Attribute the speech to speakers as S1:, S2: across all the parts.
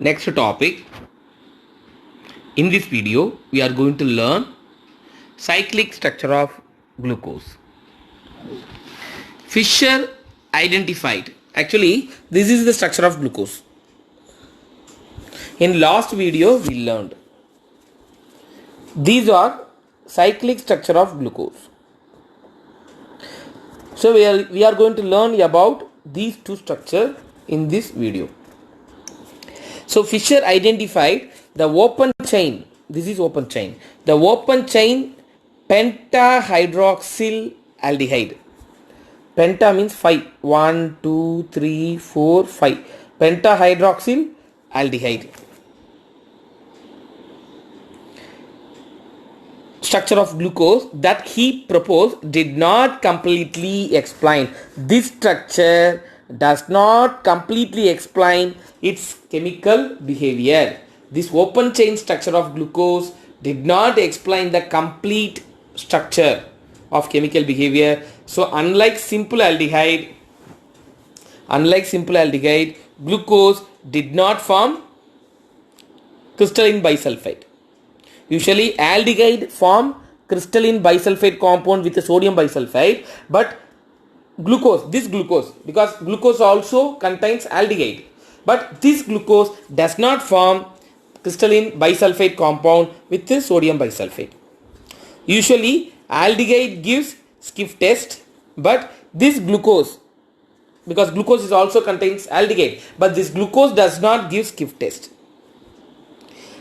S1: Next topic. In this video, we are going to learn cyclic structure of glucose. Fischer identified. Actually, this is the structure of glucose. In last video, we learned. These are cyclic structure of glucose. So we are going to learn about these two structures in this video. So Fischer identified the open chain. This is open chain. The open chain pentahydroxyl aldehyde. Penta means 5. 1, 2, 3, 4, 5. Pentahydroxyl aldehyde. Structure of glucose that he proposed did not completely explain. This structure does not completely explain its chemical behavior. This open chain structure of glucose did not explain the complete structure of chemical behavior. So unlike simple aldehyde, glucose did not form crystalline bisulfite. Usually aldehyde form crystalline bisulfite compound with the sodium bisulfite, but this glucose, because glucose also contains aldehyde, but this glucose does not form crystalline bisulfite compound with the sodium bisulfite. Usually aldehyde gives Schiff test, but this glucose, because glucose is also contains aldehyde, but this glucose does not give Schiff test.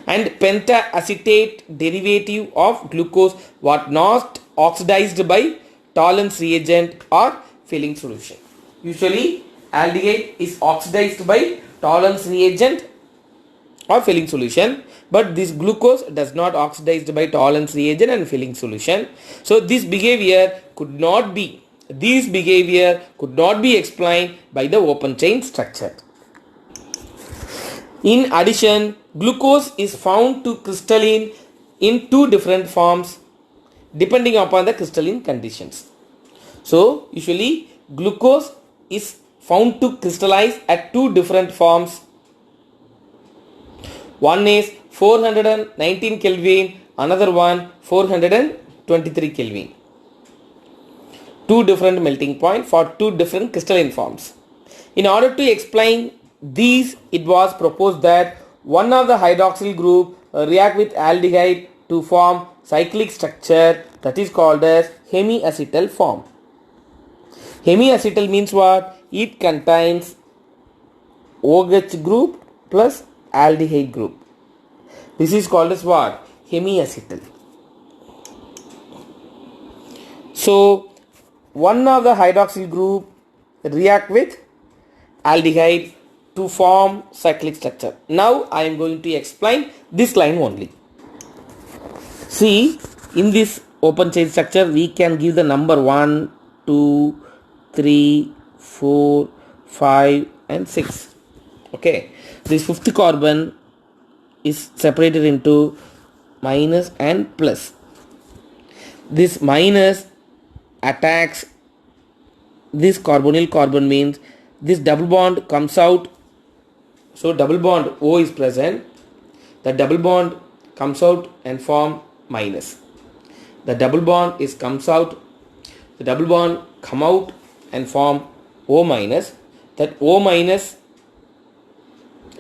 S1: And pentaacetate derivative of glucose was not oxidized by Tollens reagent or filling solution. Usually aldehyde is oxidized by Tollens reagent or filling solution, but this glucose does not oxidized by Tollens reagent and filling solution. So this behavior could not be explained by the open chain structure. In addition, glucose is found to crystalline in two different forms depending upon the crystalline conditions. So usually glucose is found to crystallize at two different forms. One is 419 Kelvin, another one 423 Kelvin. Two different melting point for two different crystalline forms. In order to explain these, it was proposed that one of the hydroxyl group react with aldehyde to form cyclic structure that is called as hemiacetal form. Hemiacetal means what? It contains OH group plus aldehyde group. This is called as what? Hemiacetal. So one of the hydroxyl group react with aldehyde to form cyclic structure. Now I am going to explain this line only. See, in this open chain structure we can give the number 1, 2, 3, 4, 5 and 6. Okay, this fifth carbon is separated into minus and plus. This minus attacks this carbonyl carbon, means this double bond comes out. So double bond O is present. The double bond comes out and form minus. The double bond comes out. The double bond come out and form O minus. That O minus,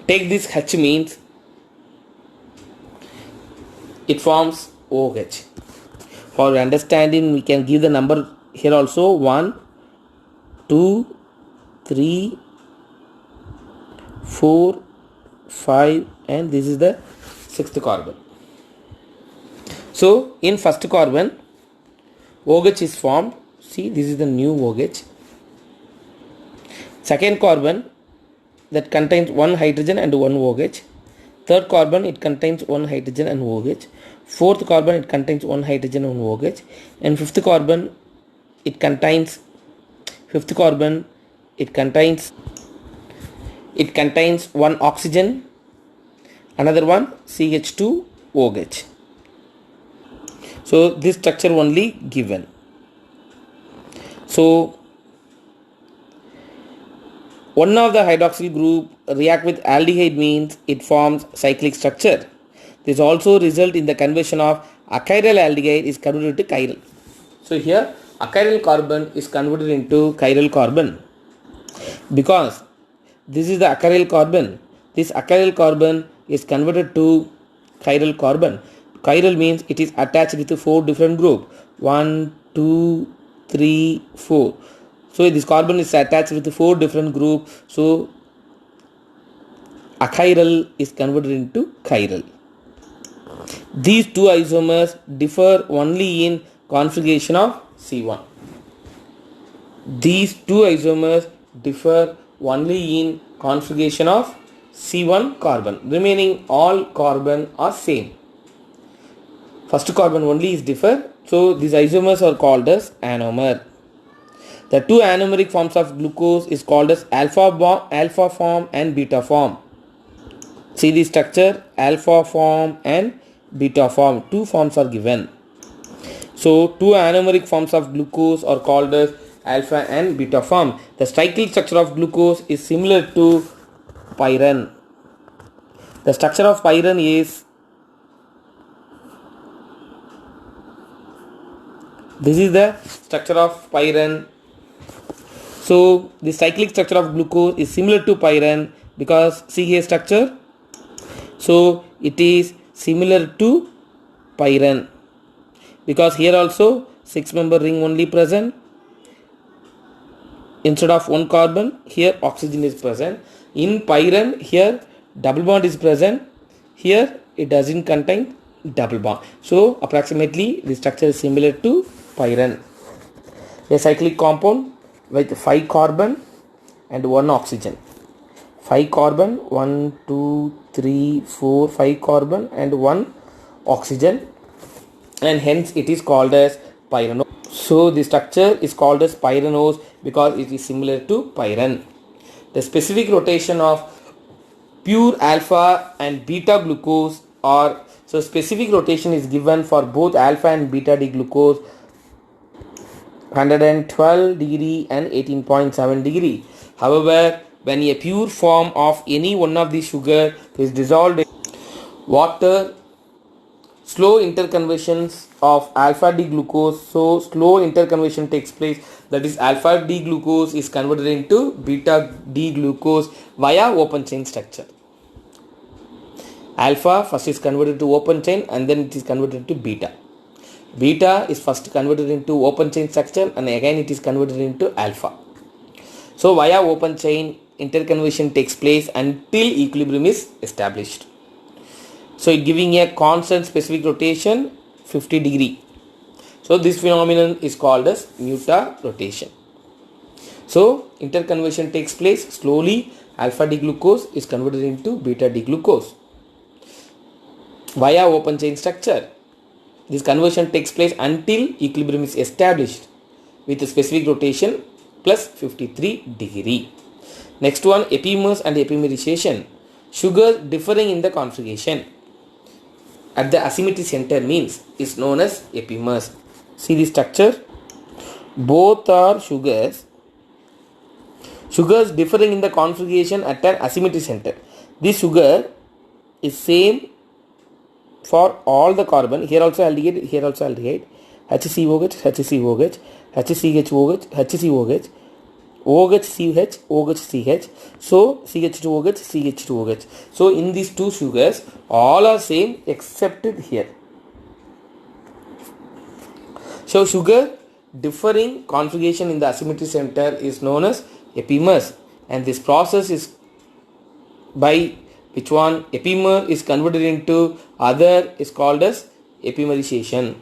S1: take this H, means it forms OH. For understanding, we can give the number here also 1, 2, 3, 4, 5 and this is the sixth carbon. So in first carbon OH is formed. See, this is the new OH. Second carbon that contains one hydrogen and one OH. Third carbon, it contains one hydrogen and OH. Fourth carbon, it contains one hydrogen and OH. And fifth carbon, it contains one oxygen, another one CH2OH. So this structure only given. So One of the hydroxyl group react with aldehyde means it forms cyclic structure. This also result in the conversion of achiral aldehyde is converted to chiral. So here achiral carbon is converted into chiral carbon because this is the achiral carbon. This achiral carbon is converted to chiral carbon. Chiral means it is attached with 4 different groups. 1, 2, 3, 4. So this carbon is attached with 4 different groups. So achiral is converted into chiral. These two isomers differ only in configuration of C1. These two isomers differ only in configuration of C1 carbon. Remaining all carbon are same. First carbon only is differ. So these isomers are called as anomer. The two anomeric forms of glucose is called as alpha form and beta form. See the structure, alpha form and beta form. Two forms are given. So two anomeric forms of glucose are called as alpha and beta form. The cyclic structure of glucose is similar to pyran. The structure of pyran is, this is the structure of pyran. So the cyclic structure of glucose is similar to pyran because see here structure. So it is similar to pyran because here also 6-member ring only present. Instead of one carbon, here oxygen is present. In pyran, here double bond is present. Here it doesn't contain double bond. So approximately the structure is similar to pyran. A cyclic compound with 5 carbon and 1 oxygen. 5 carbon, 1, 2, 3, 4, 5 carbon and 1 oxygen, and hence it is called as pyranose. So the structure is called as pyranose because it is similar to pyran. The specific rotation of pure alpha and beta glucose are, so specific rotation is given for both alpha and beta D glucose 112 degree and 18.7 degree. However, when a pure form of any one of these sugar is dissolved in water, slow interconversions of alpha D glucose, so slow interconversion takes place, that is alpha D glucose is converted into beta D glucose via open chain structure. Alpha first is converted to open chain and then it is converted to beta. Beta is first converted into open chain structure and again it is converted into alpha. So via open chain interconversion takes place until equilibrium is established. So it giving a constant specific rotation 50 degree. So this phenomenon is called as muta rotation. So interconversion takes place slowly. Alpha D glucose is converted into beta D glucose via open chain structure. This conversion takes place until equilibrium is established with a specific rotation plus 53 degree. Next one, epimers and epimerization. Sugars differing in the configuration at the asymmetry center means is known as epimers. See the structure. Both are sugars. Sugars differing in the configuration at an asymmetry center. This sugar is same for all the carbon. Here also aldehyde, here also aldehyde. HCOH, HCOH, HCHOH, HCOH, OHCH, OHCH. So CH2OH, CH2OH. So in these two sugars, all are same except here. So sugar differing configuration in the asymmetry center is known as epimers, and this process is by which one epimer is converted into other is called as epimerization.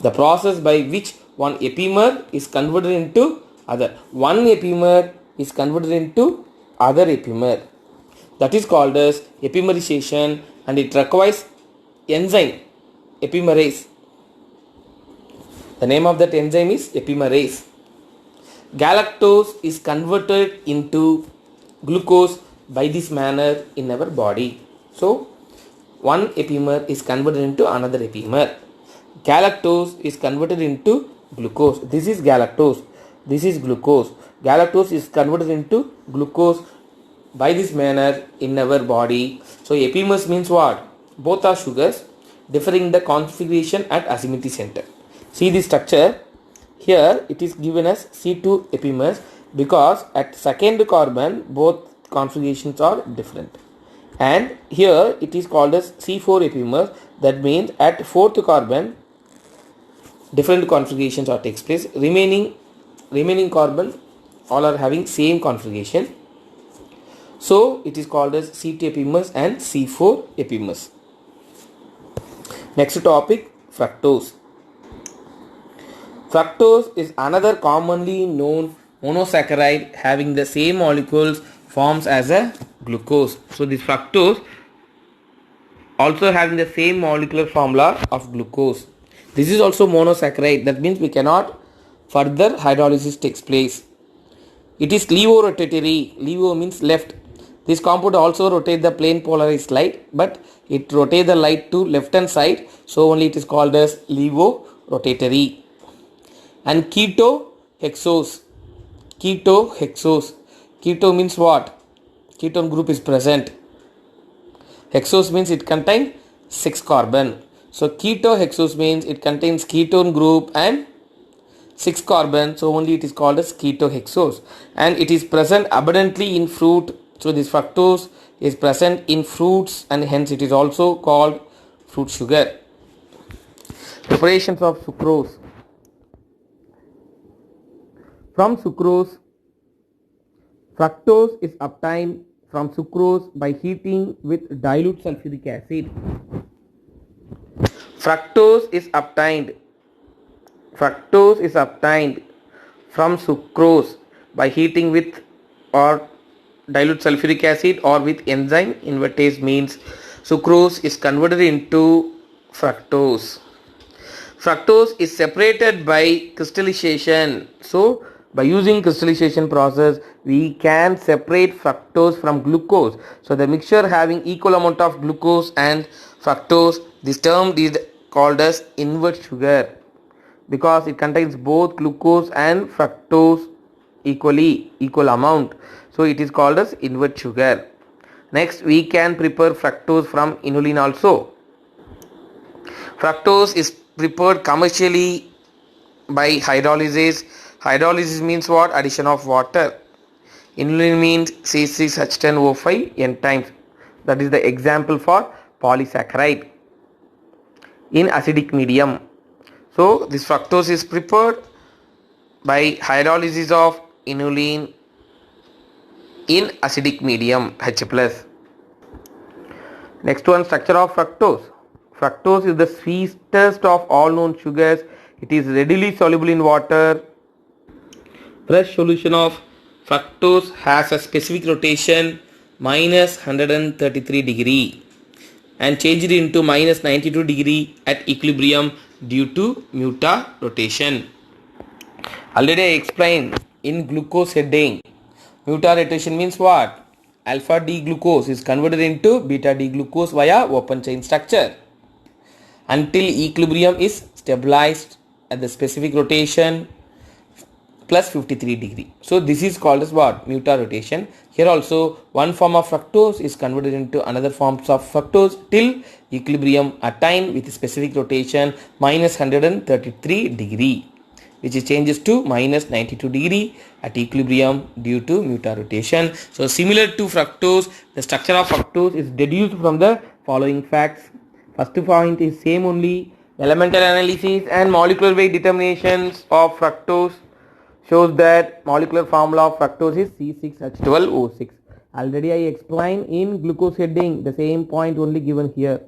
S1: The process by which one epimer is converted into other. One epimer is converted into other epimer. That is called as epimerization, and it requires enzyme epimerase. The name of that enzyme is epimerase. Galactose is converted into glucose by this manner in our body. So one epimer is converted into another epimer. Galactose is converted into glucose. This is galactose. This is glucose. Galactose is converted into glucose by this manner in our body. So epimers means what? Both are sugars differing the configuration at asymmetry center. See the structure. Here it is given as C2 epimers because at second carbon both configurations are different. And here it is called as C4 epimers. That means at fourth carbon different configurations are takes place. Remaining carbon all are having same configuration. So it is called as C2 epimers and C4 epimers. Next topic, fructose. Fructose is another commonly known monosaccharide having the same molecules forms as a glucose. So this fructose also having the same molecular formula of glucose. This is also monosaccharide. That means we cannot further hydrolysis takes place. It is levorotatory. Levo means left. This compound also rotates the plane polarized light, but it rotates the light to left hand side. So only it is called as levorotatory. And ketohexose. Ketohexose. Keto means what? Ketone group is present. Hexose means it contains 6 carbon. So ketohexose means it contains ketone group and 6 carbon. So only it is called as ketohexose. And it is present abundantly in fruit. So this fructose is present in fruits and hence it is also called fruit sugar. Preparations of sucrose. From sucrose, fructose is obtained from sucrose by heating with dilute sulfuric acid. Fructose is obtained from sucrose by heating with or dilute sulfuric acid or with enzyme invertase means sucrose is converted into fructose. Fructose is separated by crystallization. So by using crystallization process we can separate fructose from glucose. So the mixture having equal amount of glucose and fructose, this term is called as invert sugar because it contains both glucose and fructose equal amount. So it is called as invert sugar. Next we can prepare fructose from inulin also. Fructose is prepared commercially by hydrolysis. Hydrolysis means what? Addition of water. Inulin means C6H10O5 n times. That is the example for polysaccharide in acidic medium. So this fructose is prepared by hydrolysis of inulin in acidic medium H+. Next one, structure of fructose. Fructose is the sweetest of all known sugars. It is readily soluble in water. Fresh solution of fructose has a specific rotation minus 133 degree and changed into minus 92 degree at equilibrium due to muta rotation. Already I explained in glucose heading. Muta rotation means what? Alpha D glucose is converted into beta D glucose via open chain structure until equilibrium is stabilized at the specific rotation plus 53 degree. So this is called as what? Muta rotation. Here also one form of fructose is converted into another forms of fructose till equilibrium attained with specific rotation minus 133 degree, which changes to minus 92 degree at equilibrium due to muta rotation. So similar to fructose, the structure of fructose is deduced from the following facts. First point is same only. Elemental analysis and molecular weight determinations of fructose shows that molecular formula of fructose is C6H12O6. Already I explained in glucose heading, the same point only given here.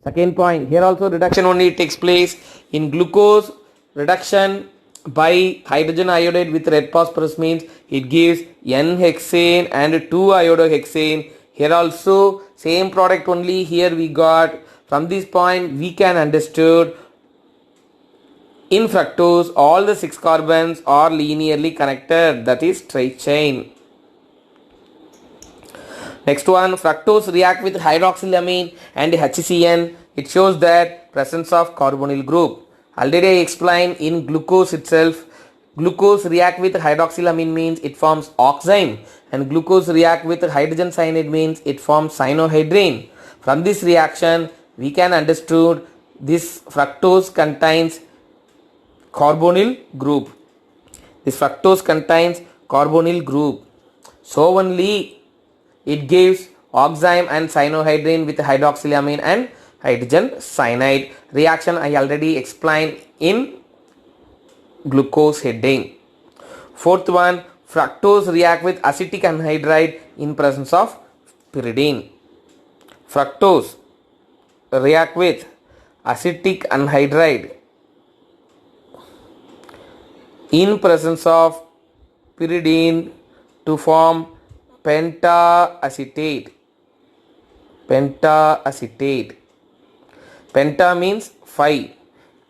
S1: Second point, here also reduction only takes place in glucose. Reduction by hydrogen iodide with red phosphorus means it gives N-hexane and 2-iodohexane. Here also same product only here we got. From this point we can understood in fructose all the 6 carbons are linearly connected, that is straight chain. Next one, fructose react with hydroxylamine and HCN. It shows that presence of carbonyl group. Already I explained in glucose itself Glucose react with hydroxylamine means it forms oxime, and glucose react with hydrogen cyanide means it forms cyanohydrine. From this reaction we can understood this fructose contains carbonyl group. This fructose contains carbonyl group. So only it gives oxime and cyanohydrine with hydroxylamine and hydrogen cyanide. Reaction I already explained in glucose heading. Fourth one, fructose react with acetic anhydride in presence of pyridine. Fructose react with acetic anhydride in presence of pyridine to form pentaacetate. Pentaacetate. Penta means 5.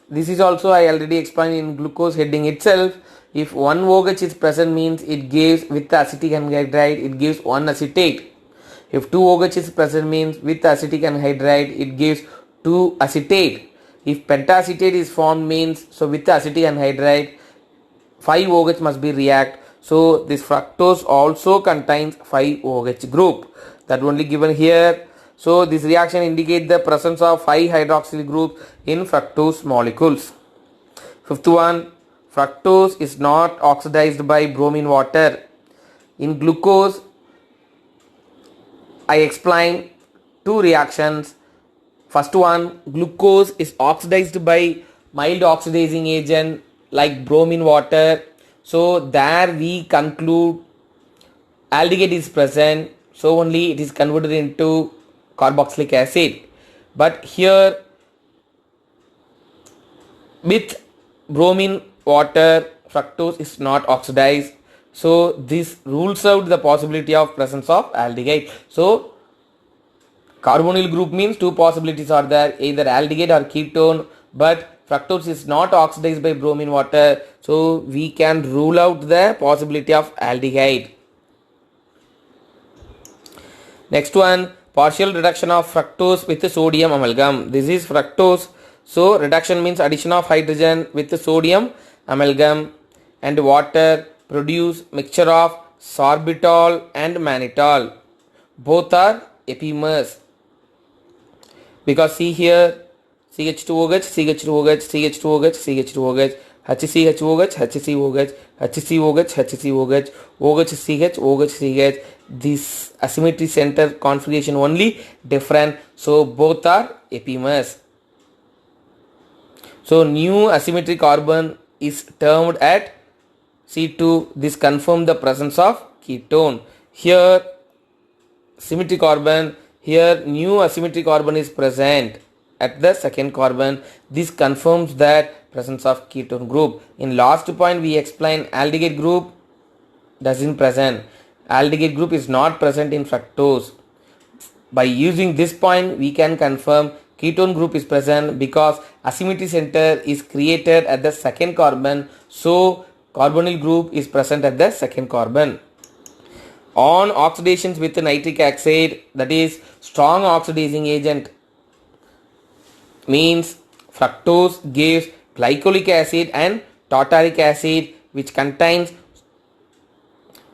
S1: This is also I already explained in glucose heading itself. If one OH is present means it gives with acetic anhydride it gives 1 acetate. If 2 OH is present means with acetic anhydride it gives 2 acetate. If pentaacetate is formed means so with acetic anhydride 5 OH must be react. So this fructose also contains 5 OH group. That only given here. So this reaction indicates the presence of 5 hydroxyl groups in fructose molecules. Fifth one, fructose is not oxidized by bromine water. In glucose, I explained 2 reactions. First one, glucose is oxidized by mild oxidizing agent like bromine water. So there we conclude aldehyde is present. So only it is converted into carboxylic acid. But here with bromine water fructose is not oxidized. So this rules out the possibility of presence of aldehyde. So carbonyl group means 2 possibilities are there, either aldehyde or ketone, but fructose is not oxidized by bromine water. So we can rule out the possibility of aldehyde. Next one, partial reduction of fructose with sodium amalgam. This is fructose. So reduction means addition of hydrogen with sodium amalgam and water produce mixture of sorbitol and mannitol. Both are epimers. Because see here CH2OH, CH2OH, CH2OH, CH2OH, HCHOH, HCOH, HCOH, HCOH, OHCH, OHCH. This asymmetry center configuration only different. So both are epimers. So new asymmetric carbon is termed at C2. This confirms the presence of ketone. Here symmetric carbon, here new asymmetric carbon is present at the second carbon. This confirms that presence of ketone group. In last point we explain aldehyde group doesn't present. Aldehyde group is not present in fructose. By using this point we can confirm ketone group is present because asymmetry center is created at the second carbon. So carbonyl group is present at the second carbon. On oxidations with nitric oxide, that is strong oxidizing agent, means fructose gives glycolic acid and tartaric acid which contains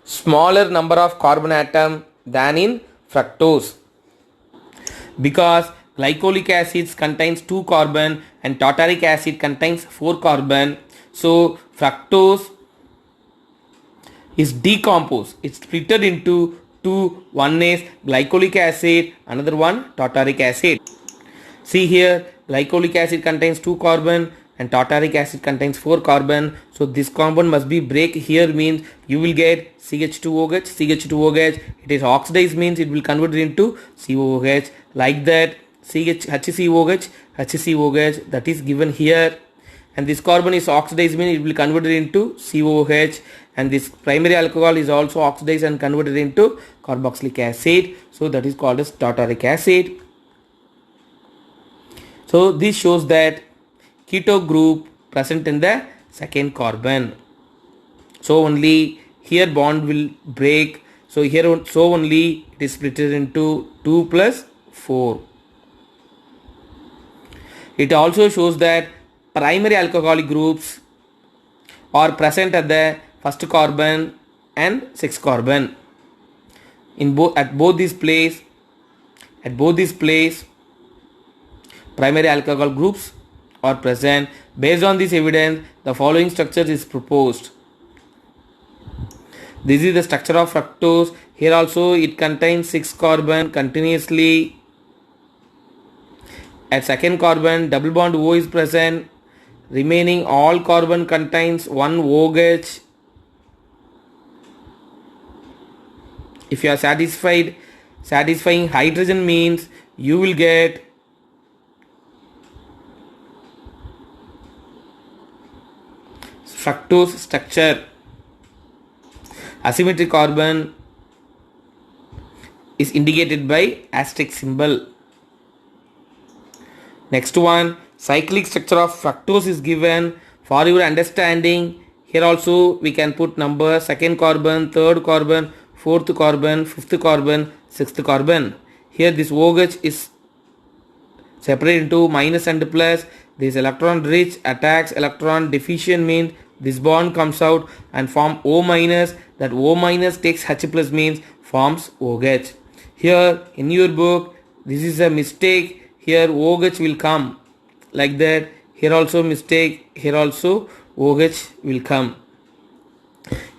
S1: smaller number of carbon atom than in fructose. Because glycolic acid contains 2 carbon and tartaric acid contains 4 carbon. So fructose is decomposed. It's split into 2. One is glycolic acid, another one tartaric acid. See here, glycolic acid contains 2 carbon and tartaric acid contains 4 carbon. So this compound must be break here means you will get CH2OH, CH2OH. It is oxidized means it will convert into COOH. Like that HCOH, HCOH, that is given here. And this carbon is oxidized means it will convert into COOH. And this primary alcohol is also oxidized and converted into carboxylic acid. So that is called as tartaric acid. So this shows that keto group present in the second carbon. So only here bond will break. So here so only it is split into 2 plus 4. It also shows that primary alcoholic groups are present at the first carbon and sixth carbon. At both these place, primary alcohol groups are present. Based on this evidence, the following structure is proposed. This is the structure of fructose. Here also it contains 6 carbon continuously. At second carbon, double bond O is present. Remaining all carbon contains one OH. If you are satisfying hydrogen means you will get fructose structure. Asymmetric carbon is indicated by asterisk symbol. Next one, cyclic structure of fructose is given. For your understanding, here also we can put number: second carbon, third carbon, fourth carbon, fifth carbon, sixth carbon. Here this OH is separated into minus and plus. This electron rich attacks electron deficient means this bond comes out and form O minus. That O minus takes H plus means forms OH. Here in your book, this is a mistake. Here OH will come like that. Here also mistake. Here also OH will come.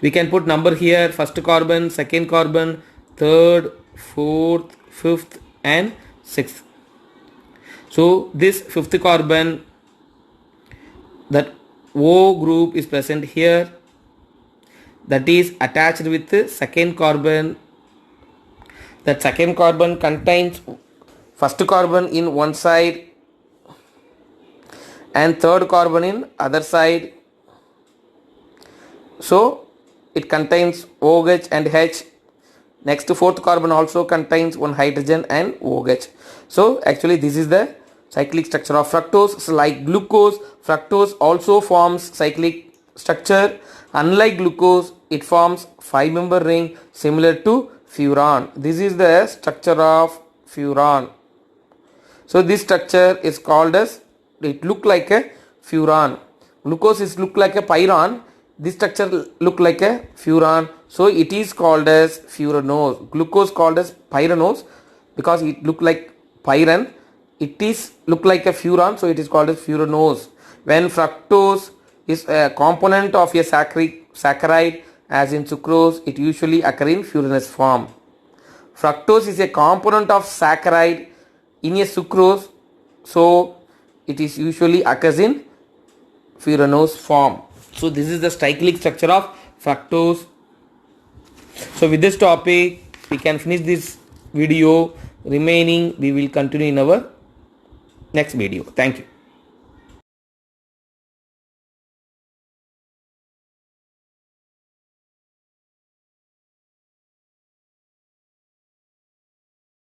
S1: We can put number here: first carbon, second carbon, third, fourth, fifth and sixth. So this fifth carbon, that O group is present here, that is attached with the second carbon. That second carbon contains first carbon in one side and third carbon in other side. So it contains OH and H. Next fourth carbon also contains one hydrogen and OH. So actually this is the cyclic structure of fructose. So like glucose, fructose also forms cyclic structure. Unlike glucose, it forms 5-member ring similar to furan. This is the structure of furan. So this structure is called as, it look like a furan. Glucose is look like a pyran. This structure look like a furan. So it is called as furanose. Glucose called as pyranose because it look like pyran. It is look like a furan, so it is called as furanose. When fructose is a component of a saccharide, as in sucrose, it usually occur in furanous form. Fructose is a component of saccharide in a sucrose, so it is usually occurs in furanose form. So this is the cyclic structure of fructose. So with this topic we can finish this video. Remaining we will continue in our next video. Thank you.